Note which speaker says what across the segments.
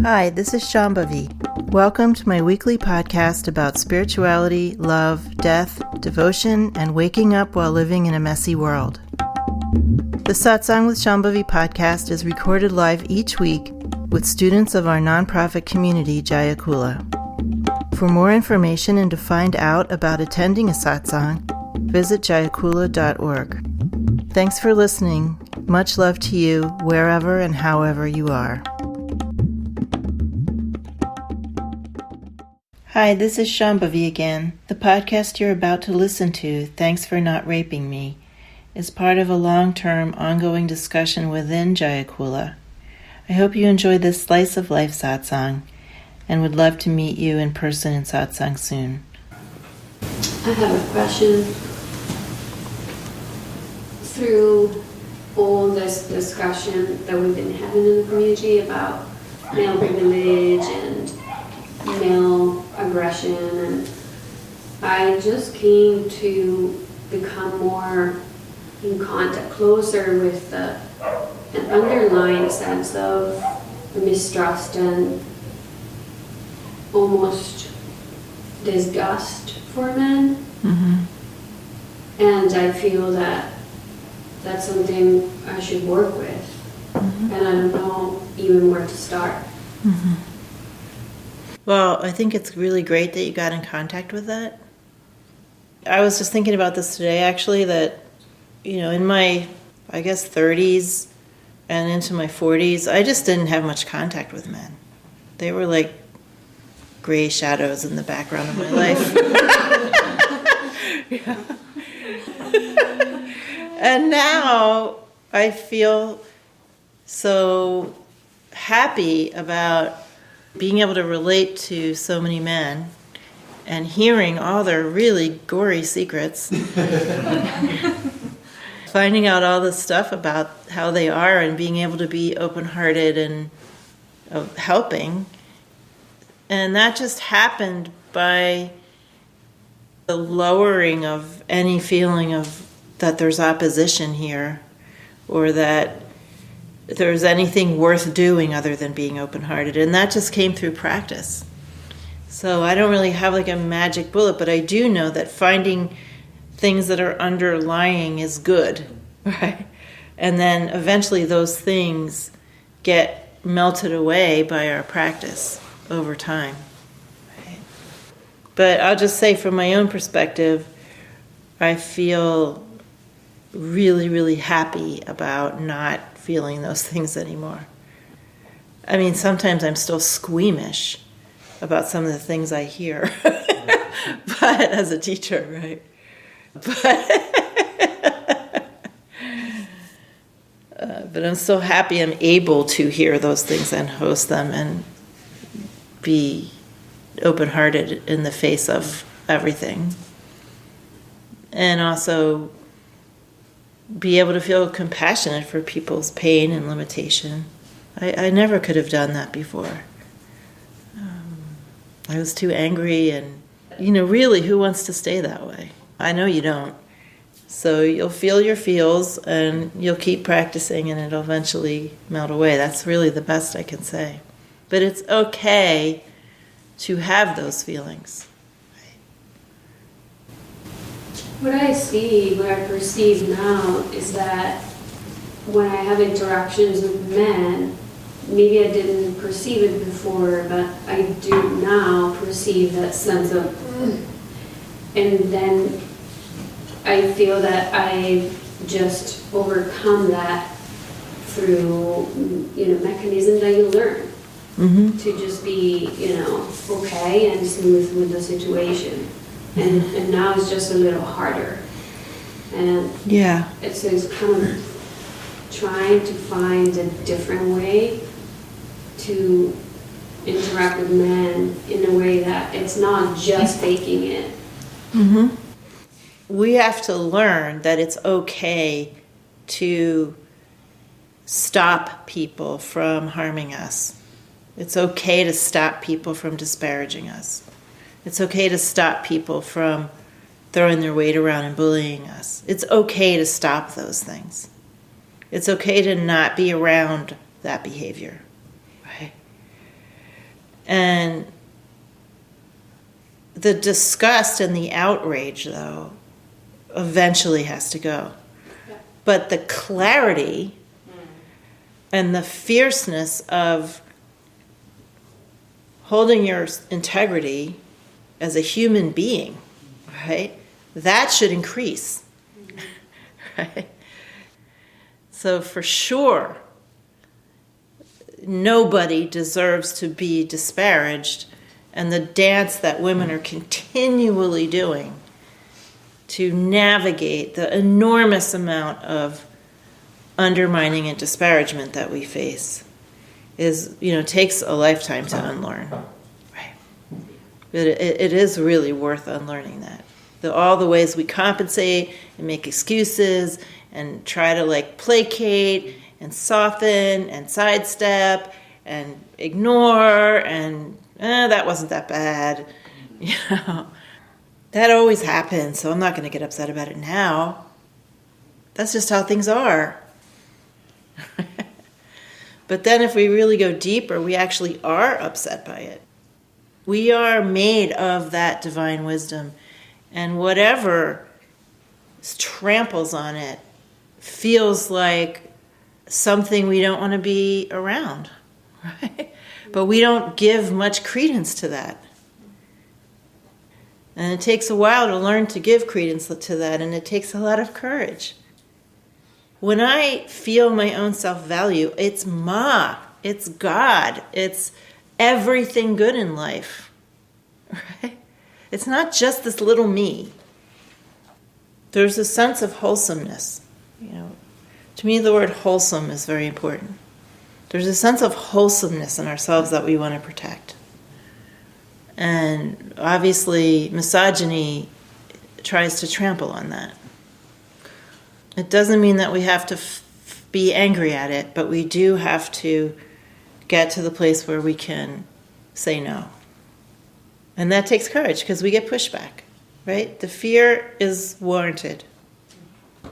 Speaker 1: Hi, this is Shambhavi. Welcome to my weekly podcast about spirituality, love, death, devotion, and waking up while living in a messy world. The Satsang with Shambhavi podcast is recorded live each week with students of our nonprofit community, Jaya Kula. For more information and to find out about attending a satsang, visit jayakula.org. Thanks for listening. Much love to you, wherever and however you are. Hi, this is Shambhavi again. The podcast you're about to listen to, Thanks for Not Raping Me, is part of a long-term, ongoing discussion within Jaya Kula. I hope you enjoy this slice of life satsang and would love to meet you in person in satsang soon.
Speaker 2: I have a question. Through all this discussion that we've been having in the community about male privilege and male aggression, and I just came to become more in contact, closer with an underlying sense of mistrust and almost disgust for men. Mm-hmm. And I feel that that's something I should work with. Mm-hmm. And I don't know even where to start.
Speaker 1: Mm-hmm. Well, I think it's really great that you got in contact with that. I was just thinking about this today, actually, that, in my, 30s and into my 40s, I just didn't have much contact with men. They were like gray shadows in the background of my life. Yeah. And now I feel so happy about being able to relate to so many men and hearing all their really gory secrets. Finding out all this stuff about how they are and being able to be open-hearted and helping. And that just happened by the lowering of any feeling of that there's opposition here or that there's anything worth doing other than being open-hearted. And that just came through practice. So I don't really have like a magic bullet, but I do know that finding things that are underlying is good, right? And then eventually those things get melted away by our practice over time. Right? But I'll just say from my own perspective, I feel really, really happy about not feeling those things anymore. I mean, sometimes I'm still squeamish about some of the things I hear, but as a teacher, right? But I'm so happy I'm able to hear those things and host them and be open-hearted in the face of everything. And also be able to feel compassionate for people's pain and limitation. I never could have done that before. I was too angry and, really, who wants to stay that way? I know you don't. So you'll feel your feels and you'll keep practicing and it'll eventually melt away. That's really the best I can say. But it's okay to have those feelings.
Speaker 2: What I perceive now is that when I have interactions with men, maybe I didn't perceive it before, but I do now perceive that sense of, and then I feel that I just overcome that through, mechanism that you learn. Mm-hmm. To just be, okay and smooth with the situation. And now it's just a little harder. And
Speaker 1: yeah,
Speaker 2: it's kind of trying to find a different way to interact with men in a way that it's not just faking it.
Speaker 1: Mm-hmm. We have to learn that it's okay to stop people from harming us. It's okay to stop people from disparaging us. It's okay to stop people from throwing their weight around and bullying us. It's okay to stop those things. It's okay to not be around that behavior. Right? And the disgust and the outrage, though, eventually has to go. Yeah. But the clarity and the fierceness of holding your integrity as a human being, right? That should increase, right? So for sure, nobody deserves to be disparaged, and the dance that women are continually doing to navigate the enormous amount of undermining and disparagement that we face is, takes a lifetime to unlearn. Right. But it is really worth unlearning that. All the ways we compensate and make excuses and try to placate and soften and sidestep and ignore and that wasn't that bad. That always happens, so I'm not going to get upset about it now. That's just how things are. But then if we really go deeper, we actually are upset by it. We are made of that divine wisdom, and whatever tramples on it feels like something we don't want to be around, right? But we don't give much credence to that. And it takes a while to learn to give credence to that, and it takes a lot of courage. When I feel my own self-value, it's Ma, it's God, it's everything good in life, right? It's not just this little me. There's a sense of wholesomeness. To me, the word wholesome is very important. There's a sense of wholesomeness in ourselves that we want to protect. And obviously, misogyny tries to trample on that. It doesn't mean that we have to be angry at it, but we do have to get to the place where we can say no. And that takes courage because we get pushback, right? The fear is warranted.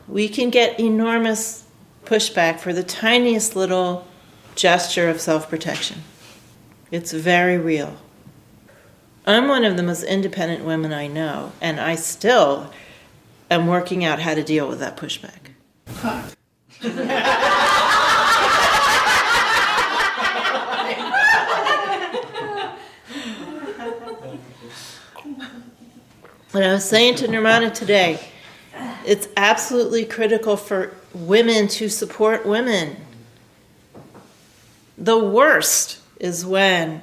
Speaker 1: We can get enormous pushback for the tiniest little gesture of self-protection. It's very real. I'm one of the most independent women I know, and I still am working out how to deal with that pushback. What I was saying to Nirmana today, it's absolutely critical for women to support women. The worst is when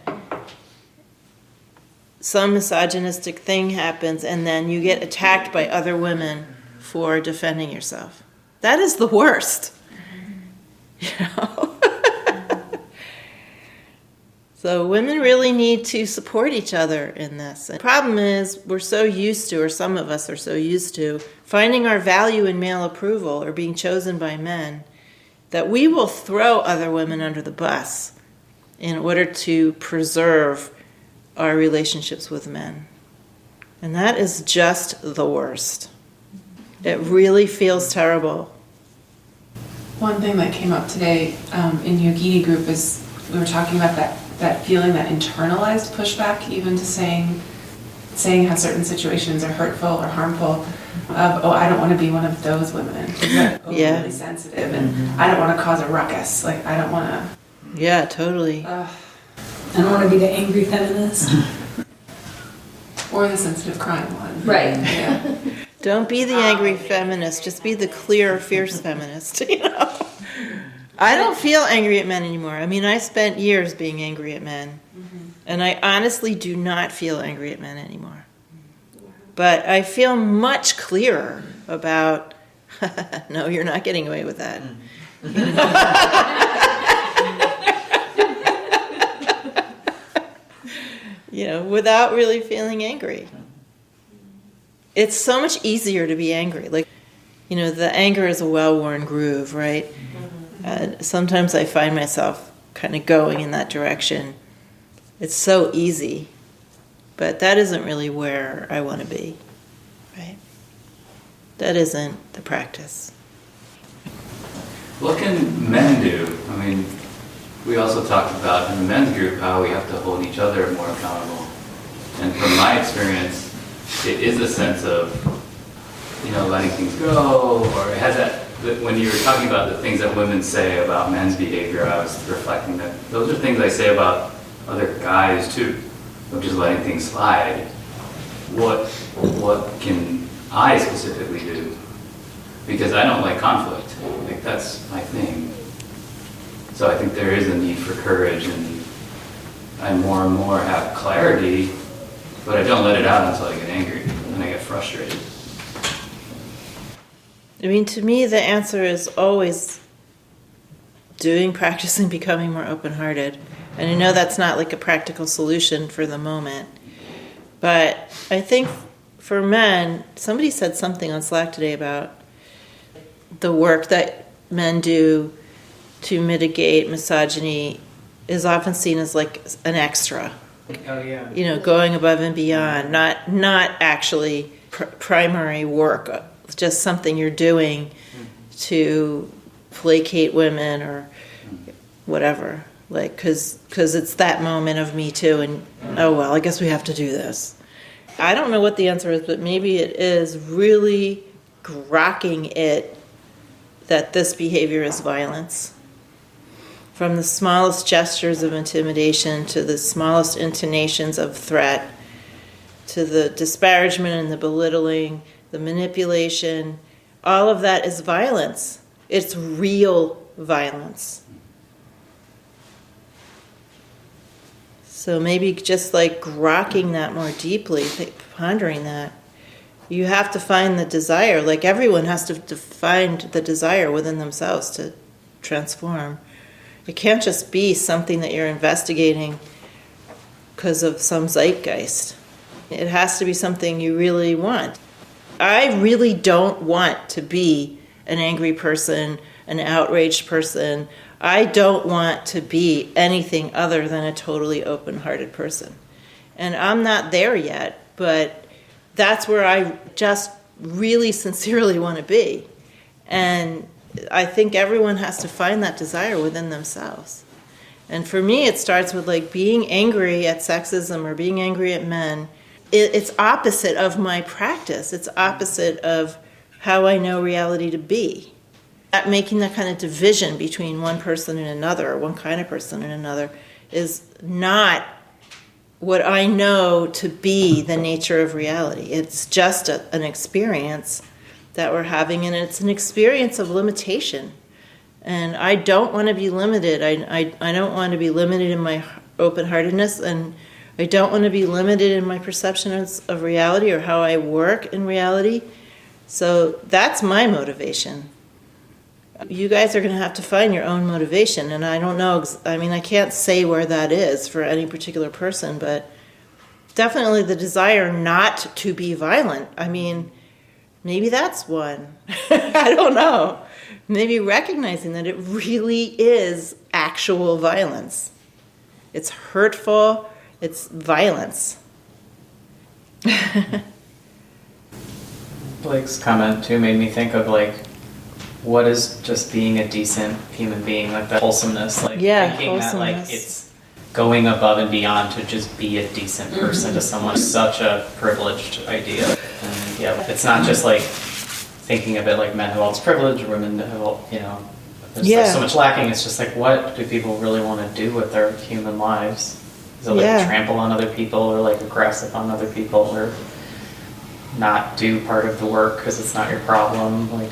Speaker 1: some misogynistic thing happens and then you get attacked by other women for defending yourself. That is the worst. So women really need to support each other in this. The problem is we're so used to, or some of us are so used to, finding our value in male approval or being chosen by men, that we will throw other women under the bus in order to preserve our relationships with men. And that is just the worst. It really feels terrible.
Speaker 3: One thing that came up today in Yogini group is we were talking about that feeling, that internalized pushback, even to saying how certain situations are hurtful or harmful, of, I don't want to be one of those women who's overly sensitive, and I don't want to cause a ruckus. I don't want to...
Speaker 1: Yeah, totally.
Speaker 4: I don't want to be the angry feminist.
Speaker 3: Or the sensitive crying one.
Speaker 4: Right.
Speaker 3: Yeah.
Speaker 1: Don't be the angry feminist. Just be the clear, fierce feminist, I don't feel angry at men anymore. I mean, I spent years being angry at men. And I honestly do not feel angry at men anymore. But I feel much clearer about, no, you're not getting away with that. Without really feeling angry. It's so much easier to be angry. The anger is a well-worn groove, right? Sometimes I find myself kind of going in that direction. It's so easy, but that isn't really where I want to be, right? That isn't the practice.
Speaker 5: What can men do? I mean, we also talked about in the men's group how we have to hold each other more accountable. And from my experience, it is a sense of, letting things go, or it has that, when you were talking about the things that women say about men's behavior, I was reflecting that those are things I say about other guys too, of just letting things slide. What can I specifically do? Because I don't like conflict. Like, that's my thing. So I think there is a need for courage, and I more and more have clarity, but I don't let it out until I get angry and I get frustrated.
Speaker 1: I mean, to me, the answer is always practicing becoming more open-hearted. And I know that's not like a practical solution for the moment. But I think for men, somebody said something on Slack today about the work that men do to mitigate misogyny is often seen as like an extra.
Speaker 6: Oh yeah.
Speaker 1: Going above and beyond, not actually primary work, just something you're doing to placate women or whatever. Like, because it's that moment of Me Too, and oh well, I guess we have to do this. I don't know what the answer is, but maybe it is really grokking it that this behavior is violence. From the smallest gestures of intimidation to the smallest intonations of threat, to the disparagement and the belittling, the manipulation, all of that is violence. It's real violence. So maybe just like grokking that more deeply, pondering that, you have to find the desire. Like, everyone has to find the desire within themselves to transform. It can't just be something that you're investigating because of some zeitgeist. It has to be something you really want. I really don't want to be an angry person, an outraged person. I don't want to be anything other than a totally open-hearted person. And I'm not there yet, but that's where I just really sincerely want to be. And I think everyone has to find that desire within themselves. And for me, it starts with like being angry at sexism or being angry at men. It's opposite of my practice. It's opposite of how I know reality to be. That making that kind of division between one person and another, or one kind of person and another, is not what I know to be the nature of reality. It's just an experience that we're having, and it's an experience of limitation. And I don't want to be limited. I don't want to be limited in my open-heartedness, and I don't want to be limited in my perceptions of reality or how I work in reality. So that's my motivation. You guys are going to have to find your own motivation, and I don't know, I can't say where that is for any particular person, but definitely the desire not to be violent. Maybe that's one. I don't know. Maybe recognizing that it really is actual violence. It's hurtful. It's violence.
Speaker 6: Blake's comment too made me think of like, what is just being a decent human being, like that wholesomeness, like thinking that like it's going above and beyond to just be a decent person to someone is such a privileged idea. And it's not just like thinking of it like men who hold privilege, or women who, there's like so much lacking. It's just like, what do people really want to do with their human lives? Is it like trample on other people, or like aggressive on other people, or not do part of the work because it's not your problem? Like,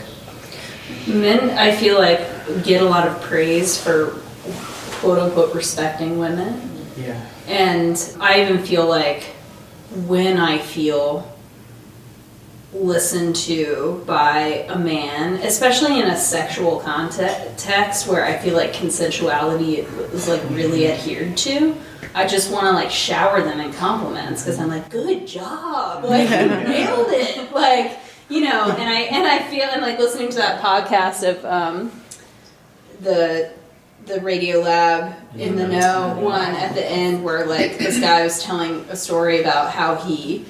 Speaker 4: men, I feel like, get a lot of praise for quote unquote respecting women.
Speaker 6: Yeah.
Speaker 4: And I even feel like when I feel listened to by a man, especially in a sexual context where I feel like consensuality is like really adhered to, I just want to like shower them in compliments because I'm like, good job, like you nailed it, like, and I feel, and like listening to that podcast of the Radio Lab in the Know one at the end where like this guy was telling a story about how he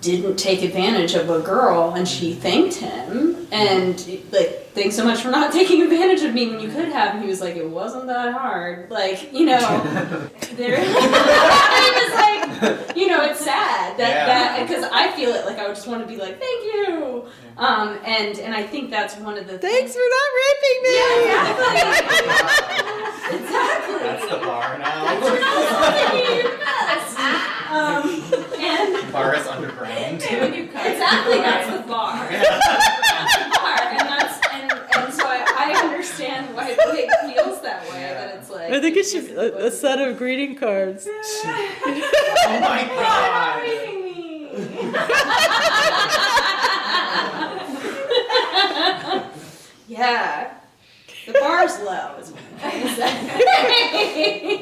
Speaker 4: didn't take advantage of a girl and she thanked him, and like thanks so much for not taking advantage of me when you could have. And he was like, it wasn't that hard. Like, you know, there, it was like, you know, it's sad that, because I feel it, like, I would just want to be like, thank you. And I think that's one of the
Speaker 1: Thanks for not raping me!
Speaker 4: Yeah, exactly. Exactly.
Speaker 6: That's the bar now.
Speaker 4: And
Speaker 6: Bar is underground.
Speaker 4: exactly, that's the bar. And so I understand why Blake feels that way. That it's like
Speaker 1: I think it should be a set of greeting cards.
Speaker 6: Oh my god.
Speaker 4: Yeah. The bar's low is what I'm trying to say.